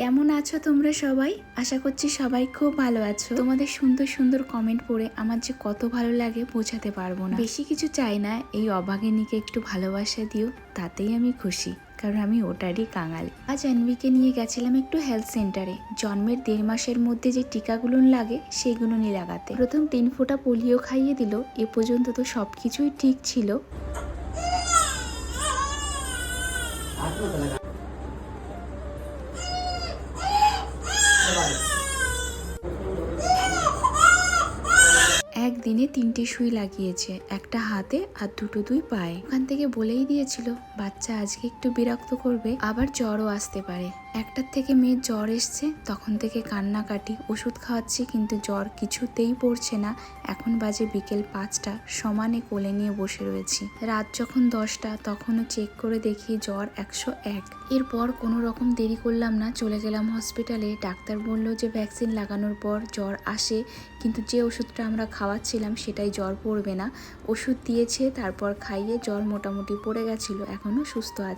কেমন আছো তোমরা সবাই? আশা করছি সবাই খুব ভালো আছো। তোমাদের সুন্দর সুন্দর কমেন্ট পড়ে আমার যে কত ভালো লাগে বোঝাতে পারবো না। বেশি কিছু চাই না, এই অভাগিনীকে একটু ভালোবাসা দিও, তাতেই আমি খুশি, কারণ আমি ওটারই কাঙাল। আজ অ্যানভিকে নিয়ে গেছিলাম একটু হেলথ সেন্টারে। জন্মের 1.5 মাসের মধ্যে যে টিকাগুলো লাগে সেগুলো নিয়ে লাগাতে। প্রথম 3 ফোঁটা পোলিও খাইয়ে দিল। এ পর্যন্ত তো সবকিছুই ঠিক ছিল। একদিনে 3টে সুই লাগিয়েছে, একটা হাতে আর দুই পায়ে। ওখান থেকে বলেই দিয়েছিল বাচ্চা আজকে একটু বিরক্ত করবে, আবার জ্বরও আসতে পারে। 1টার থেকে মেয়ের জ্বর এসছে, তখন থেকে কান্নাকাটি, ওষুধ খাওয়াচ্ছি কিন্তু জ্বর কিছুতেই পড়ছে না। এখন বাজে বিকেল 5টা, সমানে কোলে নিয়ে বসে রয়েছি। রাত যখন 10টা তখনও চেক করে দেখি জ্বর 101। এরপর কোনো রকম দেরি করলাম না, চলে গেলাম হসপিটালে। ডাক্তার বলল যে ভ্যাকসিন লাগানোর পর জ্বর আসে, কিন্তু যে ওষুধটা আমরা খাওয়াচ্ছিলাম সেটাই জ্বর পড়বে না। ওষুধ দিয়েছে, তারপর খাইয়ে জ্বর মোটামুটি পড়ে গেছিলো, এখনও সুস্থ আছে।